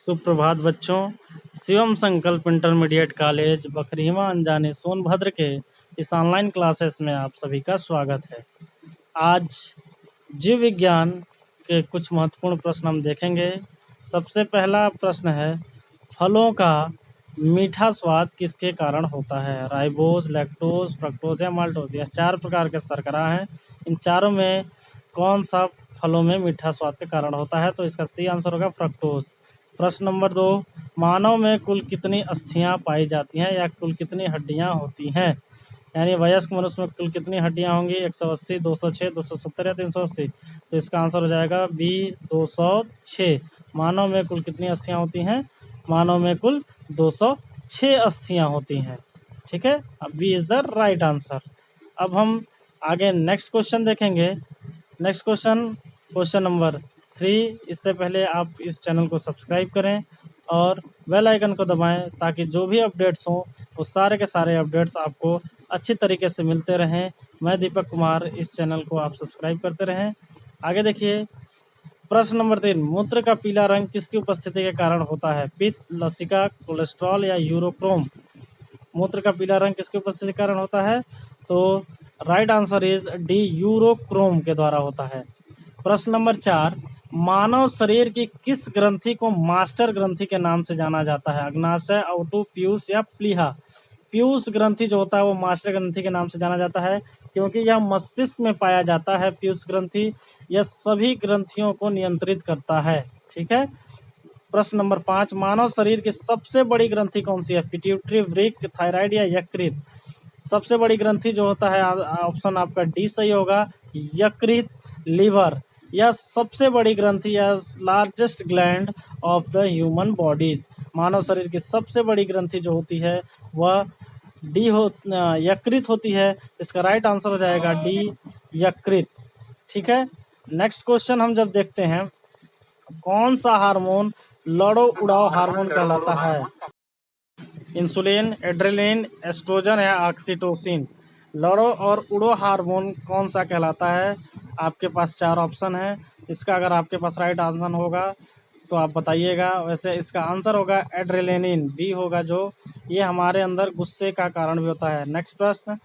सुप्रभात बच्चों। शिवम संकल्प इंटरमीडिएट कॉलेज बखरीवा अंजाने सोनभद्र के इस ऑनलाइन क्लासेस में आप सभी का स्वागत है। आज जीव विज्ञान के कुछ महत्वपूर्ण प्रश्न हम देखेंगे। सबसे पहला प्रश्न है, फलों का मीठा स्वाद किसके कारण होता है? राइबोज, लैक्टोज, फ्रक्टोज या माल्टोज। यह 4 प्रकार के शर्करा हैं। इन चारों में कौन सा फलों में मीठा स्वाद के कारण होता है? तो इसका सी आंसर होगा फ्रक्टोज। प्रश्न नंबर 2, मानव में कुल कितनी अस्थियां पाई जाती हैं या कुल कितनी हड्डियां होती हैं? यानी वयस्क मनुष्य में कुल कितनी हड्डियां होंगी? 180, 206, 270 या 380। तो इसका आंसर हो जाएगा बी 206। मानव में कुल कितनी अस्थियां होती हैं? मानव में कुल 206 अस्थियां होती हैं। ठीक है, अब B is the right answer. अब हम आगे नेक्स्ट क्वेश्चन देखेंगे। Next question number 3। इससे पहले आप इस चैनल को सब्सक्राइब करें और बेल आइकन को दबाएं ताकि जो भी अपडेट्स हों वो सारे के सारे अपडेट्स आपको अच्छी तरीके से मिलते रहें। मैं दीपक कुमार, इस चैनल को आप सब्सक्राइब करते रहें। आगे देखिए, प्रश्न नंबर 3, मूत्र का पीला रंग किसकी उपस्थिति के कारण होता है? पित्त, लसिका, कोलेस्ट्रॉल या यूरोक्रोम। मूत्र का पीला रंग किसकी उपस्थिति के कारण होता है? तो right answer is D, urochrome के द्वारा होता है। प्रश्न नंबर 4, मानव शरीर की किस ग्रंथि को मास्टर ग्रंथि के नाम से जाना जाता है? अग्नाशय, अवटु, पीयूष या प्लीहा। पीयूष ग्रंथि जो होता है वो मास्टर ग्रंथि के नाम से जाना जाता है क्योंकि यह मस्तिष्क में पाया जाता है। पीयूष ग्रंथि यह सभी ग्रंथियों को नियंत्रित करता है। ठीक है। प्रश्न नंबर 5, मानव शरीर की सबसे बड़ी ग्रंथि कौन सी है? पिट्यूटरी, वृक्क, थायराइड या यकृत। सबसे बड़ी ग्रंथि जो होता है, ऑप्शन आपका डी सही होगा, यकृत, लीवर। यह सबसे बड़ी ग्रंथि या largest gland of the human bodies. मानव शरीर की सबसे बड़ी ग्रंथि जो होती है वह डी यकृत होती है। इसका राइट आंसर हो जाएगा डी, यकृत। ठीक है। नेक्स्ट क्वेश्चन हम जब देखते हैं, कौन सा हार्मोन लड़ो उड़ाओ हार्मोन कहलाता है? इंसुलिन, एड्रेलिन, एस्ट्रोजन या ऑक्सीटोसिन। लड़ो और उड़ो हार्मोन कौन सा कहलाता है? आपके पास 4 ऑप्शन है। इसका अगर आपके पास राइट आंसर होगा तो आप बताइएगा। वैसे इसका आंसर होगा एड्रेलिन, बी होगा, जो ये हमारे अंदर गुस्से का कारण भी होता है। नेक्स्ट प्रश्न,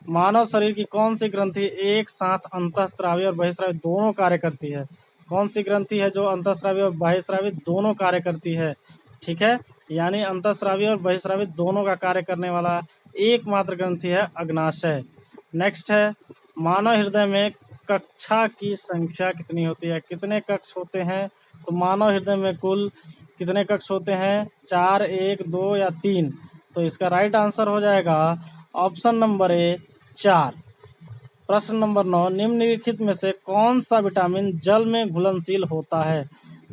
मानव शरीर की कौन सी ग्रंथि एक साथ अंतःस्रावी और बहिःस्रावी दोनों कार्य करती है? कौन सी ग्रंथि है जो अंतःस्रावी और बहिःस्रावी दोनों कार्य करती है? ठीक है, यानी अंतःस्रावी और बहिःस्रावी दोनों का कार्य करने वाला एकमात्र ग्रंथि है अग्नाशय। नेक्स्ट है, मानव हृदय में कक्षा की संख्या कितनी होती है? कितने कक्ष होते हैं? तो मानव हृदय में कुल कितने कक्ष होते हैं? 4, 1, 2 या 3। तो इसका राइट आंसर हो जाएगा ऑप्शन नंबर ए, 4। प्रश्न नंबर 9, निम्नलिखित में से कौन सा विटामिन जल में घुलनशील होता है?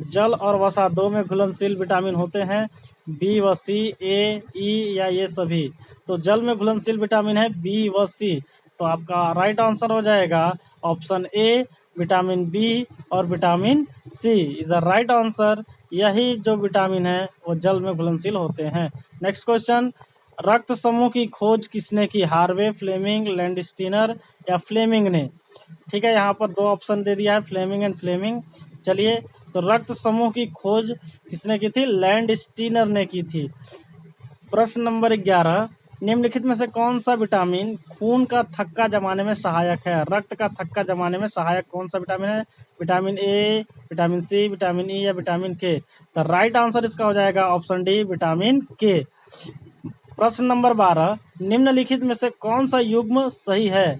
जल और वसा दो में घुलनशील विटामिन होते हैं, बी व सी, ए, ई या ये सभी। तो जल में घुलनशील विटामिन है बी व सी। तो आपका राइट आंसर हो जाएगा ऑप्शन ए, विटामिन बी और vitamin C is the right answer. यही जो विटामिन है वो जल में घुलनशील होते हैं। नेक्स्ट क्वेश्चन, रक्त समूह की खोज किसने की? हार्वे, फ्लेमिंग, लैंडस्टीनर या फ्लेमिंग ने। ठीक है, यहाँ पर 2 ऑप्शन दे दिया है, फ्लेमिंग एंड फ्लेमिंग। चलिए, तो रक्त समूह की खोज किसने की थी? लैंडस्टीनर ने की थी। प्रश्न नंबर 11, निम्नलिखित में से कौन सा विटामिन खून का थक्का जमाने में सहायक है? रक्त का थक्का जमाने में सहायक कौन सा विटामिन है? Vitamin A, vitamin C, vitamin E या विटामिन के। तो राइट आंसर इसका हो जाएगा ऑप्शन डी, विटामिन के। प्रश्न नंबर 12, निम्नलिखित में से कौन सा युग्म सही है?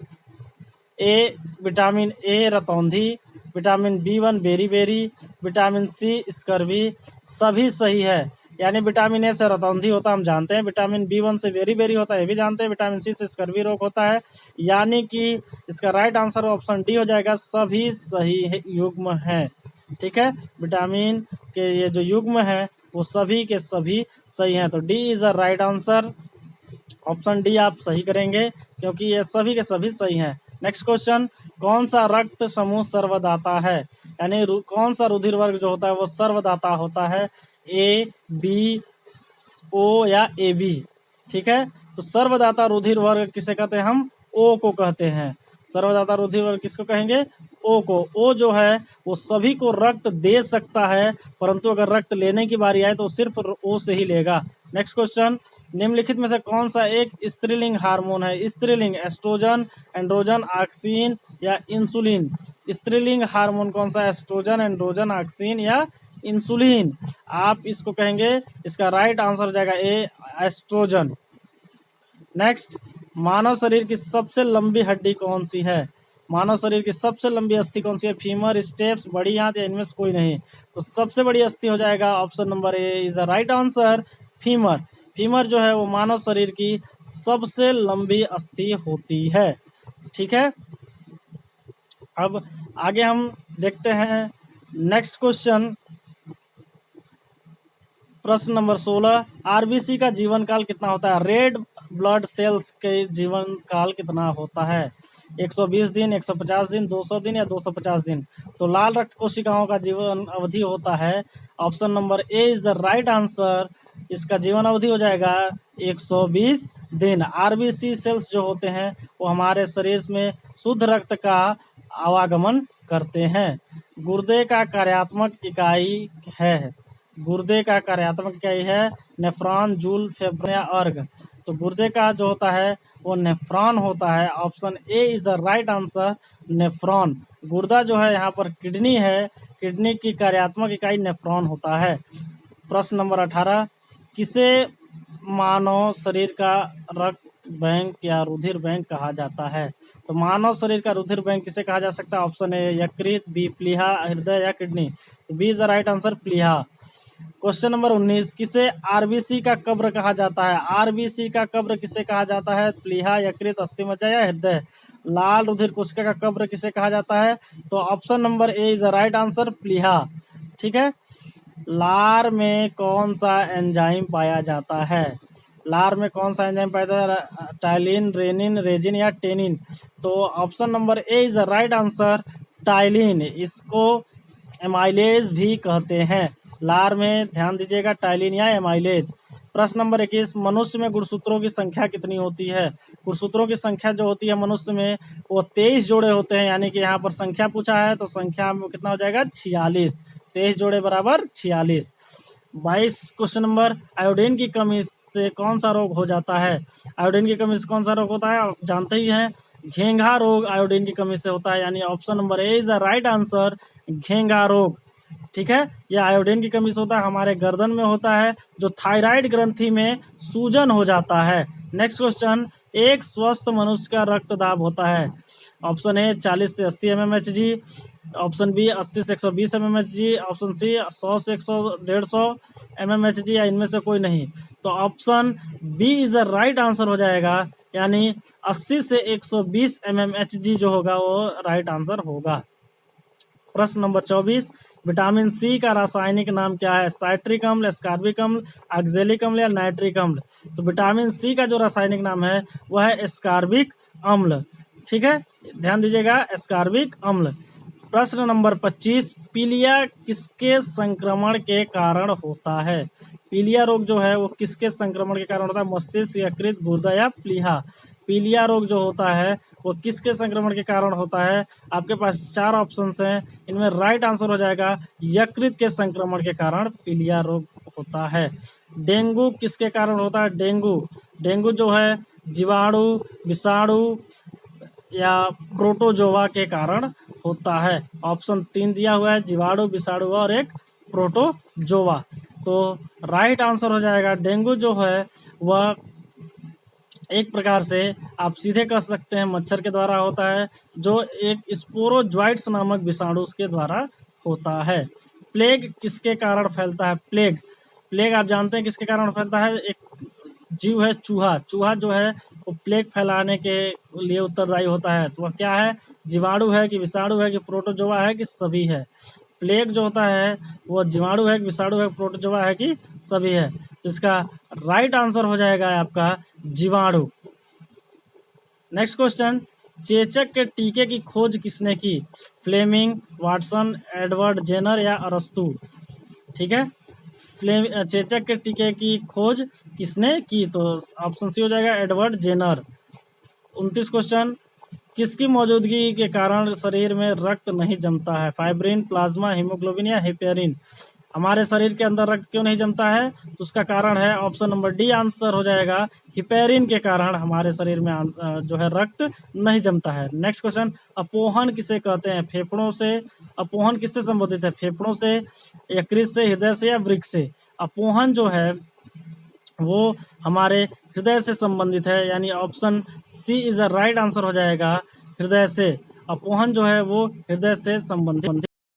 ए, विटामिन ए रतौंधी, विटामिन बी1 बेरी, विटामिन सी स्कर्वी। सभी सही है। यानी विटामिन ए से रतौंधी होता हम जानते हैं, विटामिन बी1 से बेरी होता है ये भी जानते हैं, विटामिन सी से स्कर्वी रोग होता है। यानी कि इसका राइट आंसर ऑप्शन डी हो जाएगा, सभी सही युग्म है। ठीक है, विटामिन के ये जो युग्म है वो सभी के सभी सही हैं। तो D is the right answer. Option D आप सही करेंगे क्योंकि ये सभी के सभी सही हैं। नेक्स्ट क्वेश्चन, कौन सा रक्त समूह सर्वदाता है? यानी कौन सा रुधिर वर्ग जो होता है वो सर्वदाता होता है? ए, बी, ओ या ए बी। ठीक है, तो सर्वदाता रुधिर वर्ग किसे कहते हैं? हम ओ को कहते हैं। सर्वदाता रुधिर वर्ग किसको कहेंगे? ओ को। ओ जो है वो सभी को रक्त दे सकता है, परंतु अगर रक्त लेने की बारी आए तो सिर्फ ओ से ही लेगा। नेक्स्ट क्वेश्चन, निम्नलिखित में से कौन सा एक स्त्रीलिंग हार्मोन है? स्त्रीलिंग एस्ट्रोजन, एंड्रोजन, ऑक्सीन या इंसुलिन? स्त्रीलिंग हार्मोन कौन सा? एस्ट्रोजन, एंड्रोजन, ऑक्सीन या इंसुलिन? आप इसको कहेंगे, इसका राइट आंसर हो जाएगा ए, एस्ट्रोजन। नेक्स्ट, मानव शरीर की सबसे लंबी हड्डी कौन सी है? मानव शरीर की सबसे लंबी अस्थि कौन सी है? फीमर, स्टेप्स, बड़ी आंत या इनमें से कोई नहीं? तो सबसे बड़ी अस्थि हो जाएगा option number A is the right answer, femur. Femur जो है वो मानव शरीर की सबसे लंबी अस्थि होती है। ठीक है, अब आगे हम देखते हैं नेक्स्ट क्वेश्चन, प्रश्न नंबर 16, आरबीसी का जीवन काल कितना होता है? रेड ब्लड सेल्स के जीवन काल कितना होता है? 120 दिन, 150 दिन, 200 दिन या 250 दिन? तो लाल रक्त कोशिकाओं का जीवन अवधि होता है option number A is the right answer, इसका जीवन अवधि हो जाएगा 120 दिन। आरबीसी सेल्स जो होते हैं वो हमारे शरीर में शुद्ध रक्त का आवागमन करते हैं। गुर्दे का कार्यात्मक इकाई है, गुर्दे का कार्यात्मक इकाई है नेफ्रॉन, जूल, फेफड़े या अर्ग? तो गुर्दे का जो होता है वो नेफ्रॉन होता है, option A is the right answer, nephron. गुर्दा जो है यहाँ पर किडनी है, किडनी की कार्यात्मक इकाई नेफ्रॉन होता है। प्रश्न नंबर 18, किसे मानव शरीर का रक्त बैंक या रुधिर बैंक कहा जाता है? तो मानव शरीर का रुधिर बैंक किसे कहा जा सकता है? ऑप्शन ए यकृत, बी प्लीहा, हृदय या किडनी? तो B is the right answer, प्लीहा। क्वेश्चन नंबर 19, किसे आरबीसी का कब्र कहा जाता है? आरबीसी का कब्र किसे कहा जाता है? प्लीहा, यकृत, अस्थिमज्जा या हृदय? लाल रुधिर कोशिका का कब्र किसे कहा जाता है? तो option number A is the right answer, प्लीहा। ठीक है, लार में कौन सा एंजाइम पाया जाता है? लार में कौन सा एंजाइम पाया जाता है? टाइलिन, रेनिन, रेजिन या टेनिन? तो option number A is the right answer, ptyalin. इसको एमाइलेज भी कहते हैं। लार में ध्यान दीजिएगा, टाइलिन या एमाइलेज। प्रश्न नंबर 21, मनुष्य में गुणसूत्रों की संख्या कितनी होती है? गुणसूत्रों की संख्या जो होती है मनुष्य में वो 23 जोड़े होते हैं, यानी कि यहाँ पर संख्या पूछा है तो संख्या में कितना हो जाएगा? 46। 23 जोड़े बराबर 46। 22 क्वेश्चन नंबर, आयोडीन की कमी से कौन सा रोग हो जाता है? आयोडीन की कमी से कौन सा रोग होता है? आप जानते ही हैं, घेंघा रोग आयोडीन की कमी से होता है, यानी option number A is the right answer, घेंघा रोग। ठीक है, यह आयोडीन की कमी से होता है, हमारे गर्दन में होता है, जो थायराइड ग्रंथि में सूजन हो जाता है। नेक्स्ट क्वेश्चन, एक स्वस्थ मनुष्य का रक्त दाब होता है? ऑप्शन ए 40 से 80 mmHg, ऑप्शन बी 80 से 120 mmHg, ऑप्शन सी 100 से 150 mmHg या इनमें से कोई नहीं? तो option B is the right answer हो जाएगा, यानी 80 से 120 mmHg जो होगा वो राइट आंसर होगा। प्रश्न नंबर 24, विटामिन सी का रासायनिक नाम क्या है? साइट्रिक अम्ल, एस्कॉर्बिक अम्ल, ऑक्जेलिक अम्ल या नाइट्रिक अम्ल? तो विटामिन सी का जो रासायनिक नाम है वह है एस्कॉर्बिक अम्ल। ठीक है, ध्यान दीजिएगा, एस्कॉर्बिक अम्ल। प्रश्न नंबर 25, पीलिया किसके संक्रमण के कारण होता है? पीलिया रोग जो है वो किसके संक्रमण के कारण होता है? मस्तिष्क, यकृत, गुर्दा या प्लीहा? पीलिया रोग जो होता है वो किसके संक्रमण के कारण होता है? आपके पास 4 ऑप्शंस हैं, इनमें राइट आंसर हो जाएगा यकृत के संक्रमण के कारण पीलिया रोग होता है। डेंगू किसके कारण होता है? डेंगू जो है जीवाणु, विषाणु या प्रोटोजोआ के कारण होता है। ऑप्शन 3 दिया हुआ है, जीवाणु, विषाणु और एक प्रोटोजोआ। तो राइट आंसर हो जाएगा डेंगू जो है वह एक प्रकार से आप सीधे कह सकते हैं मच्छर के द्वारा होता है, जो एक स्पोरोजोइट्स नामक विषाणु के द्वारा होता है। प्लेग किसके कारण फैलता है? प्लेग आप जानते हैं किसके कारण फैलता है? एक जीव है चूहा जो है वो प्लेग फैलाने के लिए उत्तरदायी होता है। तो वह क्या है? जीवाणु है कि विषाणु है कि प्रोटोजोआ है कि सभी है? प्लेग जो होता है वो जीवाणु है कि विषाणु है, प्रोटोजोआ है कि सभी है? तो इसका राइट आंसर हो जाएगा आपका जीवाणु। नेक्स्ट क्वेश्चन, चेचक के टीके की खोज किसने की? फ्लेमिंग, वाटसन, एडवर्ड जेनर या अरस्तु? ठीक है, चेचक के टीके की खोज किसने की? तो ऑप्शन सी हो जाएगा एडवर्ड जेनर। 29 क्वेश्चन, किसकी मौजूदगी के कारण शरीर में रक्त नहीं जमता है? फाइब्रिन, प्लाज्मा, हीमोग्लोबिन या हेपेरिन? हमारे शरीर के अंदर रक्त क्यों नहीं जमता है? तो उसका कारण है ऑप्शन नंबर डी आंसर हो जाएगा, हिपेरिन के कारण हमारे शरीर में जो है रक्त नहीं जमता है। नेक्स्ट क्वेश्चन, अपोहन किसे कहते हैं? फेफड़ों से। अपोहन किससे संबंधित है? फेफड़ों से, यकृत से, हृदय से या वृक्क से? अपोहन जो है वो हमारे हृदय से संबंधित है, यानी option C is a right answer हो जाएगा, हृदय से। अपोहन जो है वो हृदय से संबंधित